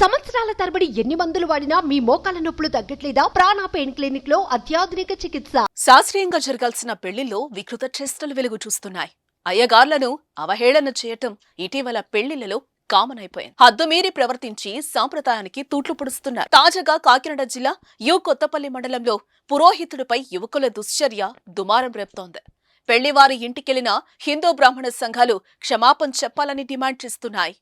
సంవత్సరాల తరబడి ఎన్ని మందులు వాడినా మీ మోకాల నొప్పులు తగ్గట్లేదా? ప్రాణ పెయిన్ క్లినిక్ లో అత్యాధునిక చికిత్స. శాస్త్రీయంగా జరగాల్సిన పెళ్లిలో వికృత చేష్టలు వెలుగు చూస్తున్నాయి. అయ్యగార్లను అవహేళన చేయటం ఇటీవల పెళ్లిళ్లలో కామన్ అయిపోయింది. హద్దుమీరి ప్రవర్తించి సాంప్రదాయానికి తూట్లు పొడుస్తున్నారు. తాజాగా కాకినాడ జిల్లా కొత్తపల్లి మండలంలో పురోహితుడిపై యువకుల దుశ్చర్య దుమారం రేపుతోంది. పెళ్లివారి ఇంటికెళ్లిన హిందూ బ్రాహ్మణ సంఘాలు క్షమాపణ చెప్పాలని డిమాండ్ చేస్తున్నాయి.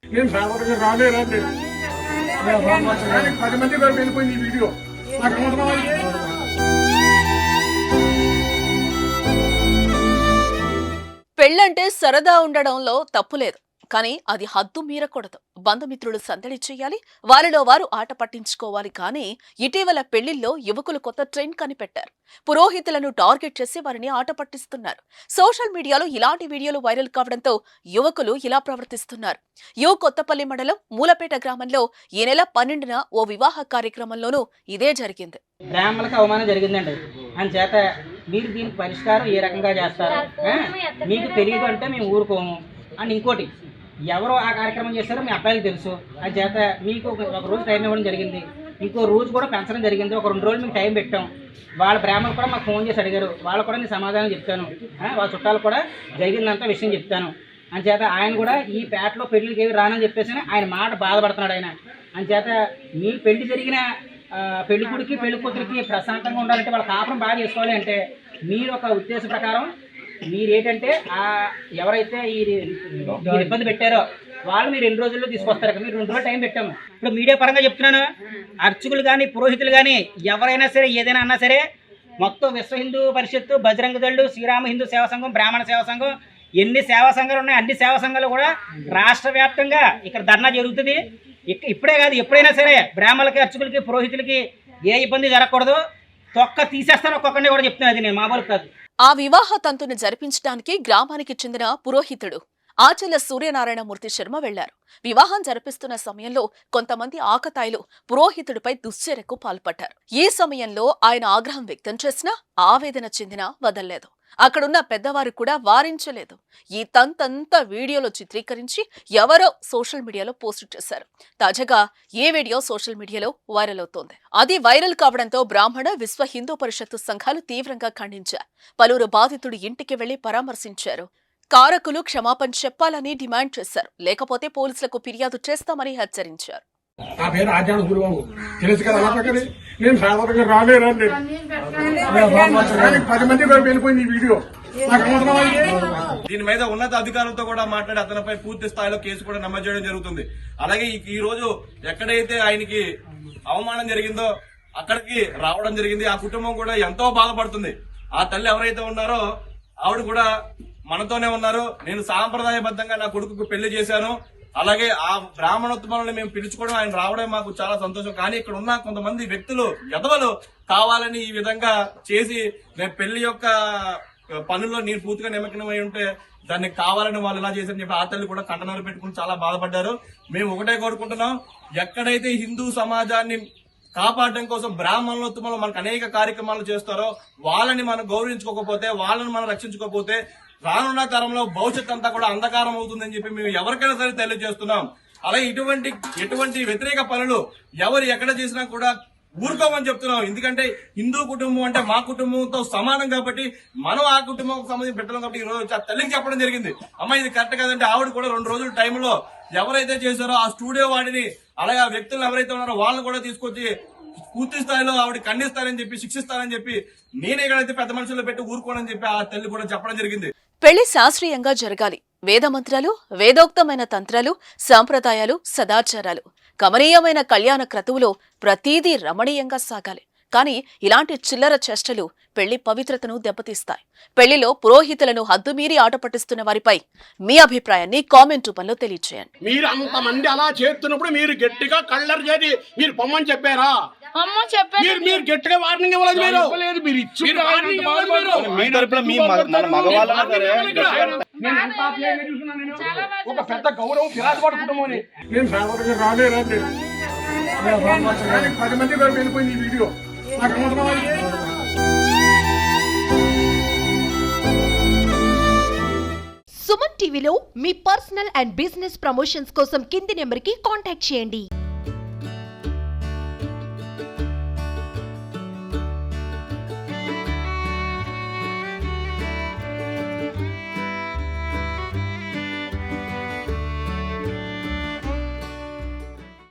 పెళ్లంటే సరదా ఉండడంలో తప్పులేదు, కానీ అది హద్దు మీరకూడదు. బంధుమిత్రులు సందడి చేయాలి, వారిలో వారు ఆట పట్టించుకోవాలి. కానీ ఇటీవల పెళ్లిల్లో యువకులు కొత్త ట్రెండ్ కనిపెట్టారు. పురోహితులను టార్గెట్ చేసి వారిని ఆట పట్టిస్తున్నారు. సోషల్ మీడియాలో ఇలాంటి వీడియోలు వైరల్ కావడంతో యువకులు ఇలా ప్రవర్తిస్తున్నారు. కొత్తపల్లి మండలం మూలపేట గ్రామంలో ఈ నెల 12న ఓ వివాహ కార్యక్రమంలోనూ ఇదే జరిగింది. బ్రాహ్మణులకు అవమానం జరిగిందండి. అంచేత మీరు దీనికి పరిష్కారం ఏ రకంగా చేస్తారు, మీకు తెలియదు అంటే మేము ఊరుకోము అని. ఇంకోటి, ఎవరో ఆ కార్యక్రమం చేస్తారో మీ అబ్బాయికి తెలుసు. అది చేత మీకు ఒక రోజు టైం ఇవ్వడం జరిగింది, ఇంకో రోజు కూడా పెంచడం జరిగింది. ఒక 2 రోజులు మీకు టైం పెట్టాం. వాళ్ళ బ్రాహ్మణులు కూడా మాకు ఫోన్ చేసి అడిగారు. వాళ్ళు కూడా నేను సమాధానం చెప్తాను, వాళ్ళ చుట్టాలు కూడా జరిగిందంతా విషయం చెప్తాను. అంచేత ఆయన కూడా ఈ పేటలో పెళ్లికి ఏవి రానని చెప్పేసి ఆయన మాట బాధపడుతున్నాడు ఆయన. అంచేత మీ పెళ్లి జరిగిన పెళ్లి కొడుకు పెళ్లి కూతురికి ప్రశాంతంగా ఉండాలంటే వాళ్ళ కాపురం బాగా చేసుకోవాలి అంటే మీరు ఒక ఉద్దేశ ప్రకారం మీరేంటంటే ఎవరైతే ఈ ఇబ్బంది పెట్టారో వాళ్ళు మీరు 2 రోజుల్లో తీసుకొస్తారు. మీరు 2 రోజులు టైం పెట్టాము. ఇప్పుడు మీడియా పరంగా చెప్తున్నాను, అర్చకులు కానీ పురోహితులు కానీ ఎవరైనా సరే ఏదైనా అన్నా సరే మొత్తం విశ్వ హిందూ పరిషత్తు, బజరంగ దళ్, శ్రీరామ హిందూ సేవా సంఘం, బ్రాహ్మణ సేవా సంఘం, ఎన్ని సేవా సంఘాలు ఉన్నాయి అన్ని సేవా సంఘాలు కూడా రాష్ట్ర వ్యాప్తంగా ఇక్కడ ధర్నా జరుగుతుంది. ఇప్పుడే కాదు ఎప్పుడైనా సరే బ్రాహ్మణులకి, అర్చకులకి, పురోహితులకి ఏ ఇబ్బంది జరగకూడదు. తొక్క తీసేస్తాను ఒక్కొక్కరిని కూడా చెప్తున్నాను. అది నేను మామూలు కాదు. ఆ వివాహ తంతును జరిపించడానికి గ్రామానికి చెందిన పురోహితుడు ఆచల సూర్యనారాయణమూర్తి శర్మ వెళ్లారు. వివాహం జరిపిస్తున్న సమయంలో కొంతమంది ఆకతాయిలు పురోహితుడిపై దుశ్చర్యకు పాల్పడ్డారు. ఈ సమయంలో ఆయన ఆగ్రహం వ్యక్తం చేసినా ఆవేదన చెందినా వదల్లేదు. అక్కడున్న పెద్దవారు కూడా వారించలేదు. ఈ తంతంతా వీడియోలో చిత్రీకరించి ఎవరో సోషల్ మీడియాలో పోస్ట్ చేశారు. తాజాగా ఈ వీడియో సోషల్ మీడియాలో వైరల్ అవుతోంది. అది వైరల్ కావడంతో బ్రాహ్మణ, విశ్వ హిందూ పరిషత్తు సంఘాలు తీవ్రంగా ఖండించారు. పలువురు బాధితుడి ఇంటికి వెళ్లి పరామర్శించారు. కారకులు క్షమాపణ చెప్పాలని డిమాండ్ చేశారు. లేకపోతే పోలీసులకు ఫిర్యాదు చేస్తామని హెచ్చరించారు. నా పేరు ఆచార్య గురుబాబు, తెలుసు కదా. అలాగే నేను సాధారణంగా రాలేరండి. 10 మంది వెళ్ళిపోయింది ఈ వీడియో. దీని మీద ఉన్నత అధికారులతో కూడా మాట్లాడి అతనిపై పూర్తి స్థాయిలో కేసు కూడా నమోదు చేయడం జరుగుతుంది. అలాగే ఈ రోజు ఎక్కడైతే ఆయనకి అవమానం జరిగిందో అక్కడికి రావడం జరిగింది. ఆ కుటుంబం కూడా ఎంతో బాధపడుతుంది. ఆ తల్లి ఎవరైతే ఉన్నారో ఆవిడ కూడా మనతోనే ఉన్నారు. నేను సాంప్రదాయబద్ధంగా నా కొడుకుకు పెళ్లి చేశాను, అలాగే ఆ బ్రాహ్మణోత్తమాలను మేము పిలుచుకోవడం, ఆయన రావడం మాకు చాలా సంతోషం. కానీ ఇక్కడ ఉన్న కొంతమంది వ్యక్తులు ఎదవలు కావాలని ఈ విధంగా చేసి నేను పెళ్లి యొక్క పనుల్లో నేను పూర్తిగా నిమగ్నమై ఉంటే దాన్ని కావాలని వాళ్ళు ఇలా చేశారని చెప్పి ఆ తల్లి కూడా కంటనూరు పెట్టుకుని చాలా బాధపడ్డారు. మేము ఒకటే కోరుకుంటున్నాం, ఎక్కడైతే హిందూ సమాజాన్ని కాపాడడం కోసం బ్రాహ్మణోత్తమాలు మనకు అనేక కార్యక్రమాలు చేస్తారో వాళ్ళని మనం గౌరవించుకోకపోతే, వాళ్ళని మనం రక్షించుకోకపోతే రానున్న తరంలో భవిష్యత్ అంతా కూడా అంధకారం అవుతుందని చెప్పి మేము ఎవరికైనా సరే తెలియజేస్తున్నాం. అలాగే ఎటువంటి వ్యతిరేక పనులు ఎవరు ఎక్కడ చేసినా కూడా ఊరుకోమని చెప్తున్నాం. ఎందుకంటే హిందూ కుటుంబం అంటే మా కుటుంబంతో సమానం కాబట్టి మనం ఆ కుటుంబం సంబంధించి పెట్టడం కాబట్టి ఈ రోజు ఆ తల్లికి చెప్పడం జరిగింది. అమ్మ ఇది కరెక్ట్ కాదంటే ఆవిడ కూడా 2 రోజుల టైంలో ఎవరైతే చేశారో ఆ స్టూడియో వాడిని, అలాగే ఆ వ్యక్తులు ఎవరైతే ఉన్నారో వాళ్ళని కూడా తీసుకొచ్చి పూర్తి స్థాయిలో ఆవిడ ఖండిస్తారని చెప్పి, శిక్షిస్తారని చెప్పి, నేను ఎక్కడైతే పెద్ద మనుషుల్లో పెట్టి ఊరుకోనని చెప్పి ఆ తల్లి కూడా చెప్పడం జరిగింది. పెళ్లి శాస్త్రీయంగా జరగాలి. వేదమంత్రాలు, వేదోక్తమైన తంత్రాలు, సాంప్రదాయాలు, సదాచారాలు, కమనీయమైన కళ్యాణ క్రతువులో ప్రతీదీ రమణీయంగా సాగాలి. కానీ ఇలాంటి చిల్లర చేష్టలు పెళ్లి పవిత్రతను దెబ్బతీస్తాయి. పెళ్లిలో పురోహితులను హద్దుమీరి ఆట పట్టిస్తున్న వారిపై మీ అభిప్రాయాన్ని కామెంట్ రూపంలో తెలియజేయండి. మీరు అంతమంది అలా చేస్తున్నప్పుడు మీరు గట్టిగా కళ్ళర్ చేసి మీరు పొమ్మని చెప్పారా? మీరు గట్టిగా వార్నింగ్ ఇవ్వలేదు. ఒక పెద్ద గౌరవం పిరాజపాటు కుటుంబం. నేను సాధారణంగా రాలేరండి. 10 మంది వెళ్ళిపోయింది ఈ వీడియో. సుమన్ టీవీలో మీ పర్సనల్ అండ్ బిజినెస్ ప్రమోషన్స్ కోసం కింది నెంబర్కి కాంటాక్ట్ చేయండి.